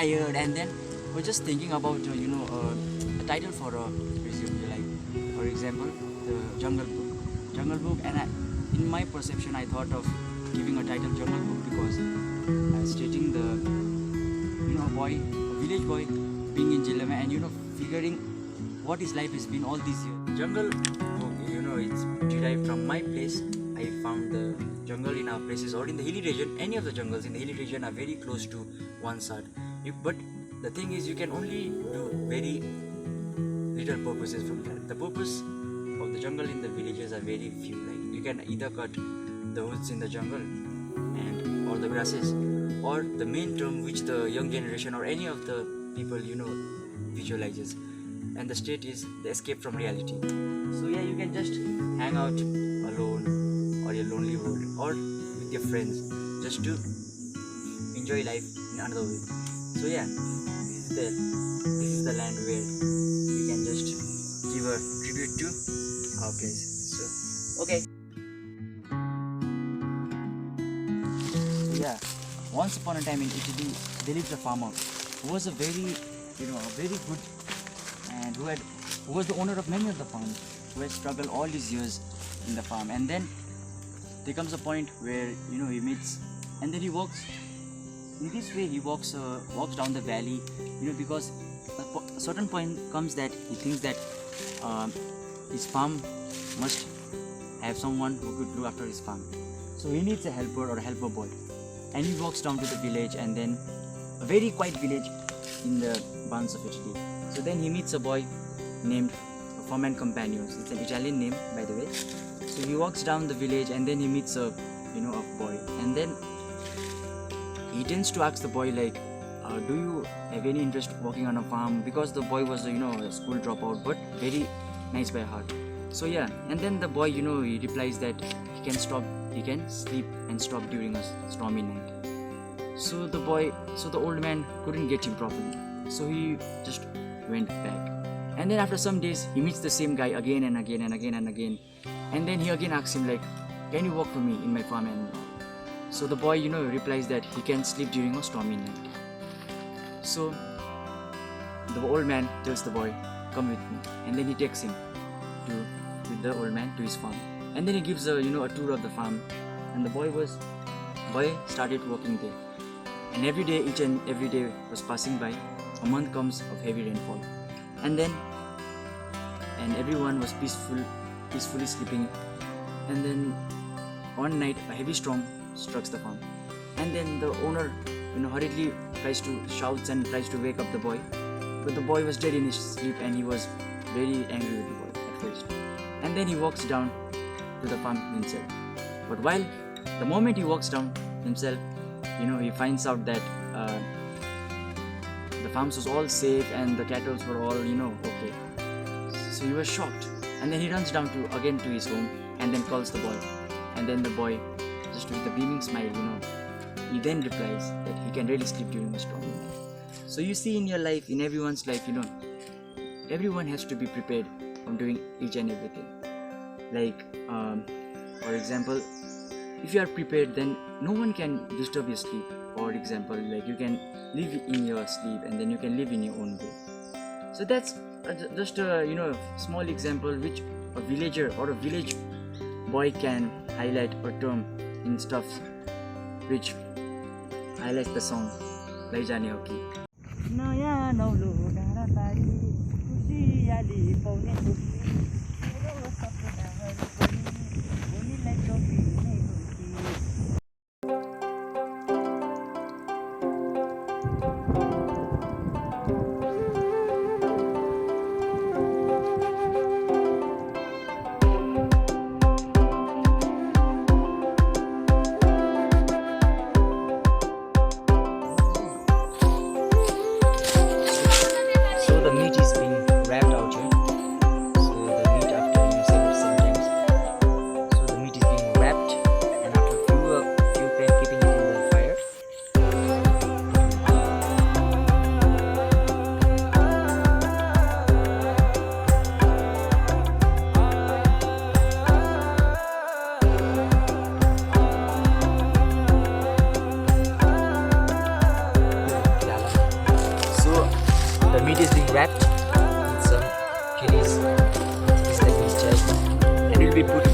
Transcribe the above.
tired, and then we're just thinking about a title for a resume, like for example the Jungle Book, and in my perception I thought of giving a title Jungle Book because stating the a village boy being in Jilama and figuring what his life has been all these years. Jungle Book, it's derived from my place. I found the jungle in our places or in the hilly region. Any of the jungles in the hilly region are very close to one side. But the thing is, you can only do very little purposes from that. The purpose of the jungle in the villages are very few. Like you can either cut the woods in the jungle or the grasses, or the main term which the young generation or any of the people visualizes, and the state is the escape from reality. So yeah, you can just hang out alone or a lonely world or with your friends just to enjoy life in another way. So yeah, this is the land where we can just give a tribute to our place. So okay. So yeah, once upon a time in Italy there lived a farmer who was a very good, and who was the owner of many of the farms, who had struggled all these years in the farm. And then there comes a point where he meets, and then he walks in this way. He walks down the valley, because a certain point comes that he thinks that his farm must have someone who could look after his farm. So he needs a helper or a helper boy, and he walks down to the village, and then a very quiet village in the buns of Italy. So then he meets a boy named Foreman Companions. It's an Italian name, by the way. So he walks down the village, and then he meets a boy, and then he tends to ask the boy like, do you have any interest working on a farm? Because the boy was a school dropout, but very nice by heart. So yeah, and then the boy he replies that he can sleep and stop during a stormy night. So the old man couldn't get him properly, so he just went back. And then after some days he meets the same guy again and again and again and again, and then he again asks him like, can you work for me in my farm? And so the boy replies that he can sleep during a stormy night. So the old man tells the boy, come with me, and then he takes him with the old man to his farm, and then he gives a tour of the farm, and the boy started working there. And each and every day was passing by. A month comes of heavy rainfall, and everyone was peacefully sleeping. And then one night a heavy storm strikes the farm, and then the owner hurriedly tries to shout and tries to wake up the boy, but the boy was dead in his sleep, and he was very angry with the boy at first. And then he walks down to the farm himself. But the moment he walks down himself, he finds out that the farms was all safe and the cattle were all okay. So he was shocked, and then he runs down again to his home, and then calls the boy. And then the boy, just with a beaming smile, he then replies that he can really sleep during a stormy night. So you see, in your life, in everyone's life, everyone has to be prepared on doing each and everything. Like for example, if you are prepared, then no one can disturb your sleep. For example, like you can live in your sleep, and then you can live in your own way. So that's just a small example which a villager or a village boy can highlight or term in stuffs which highlights the song Laijane Ho Ki. Naya Naulo Darah Khusiyali Paune Khusyi Mero sapna haru pani unilai topine hoki. So the meat is being wrapped out here. So the meat, after be put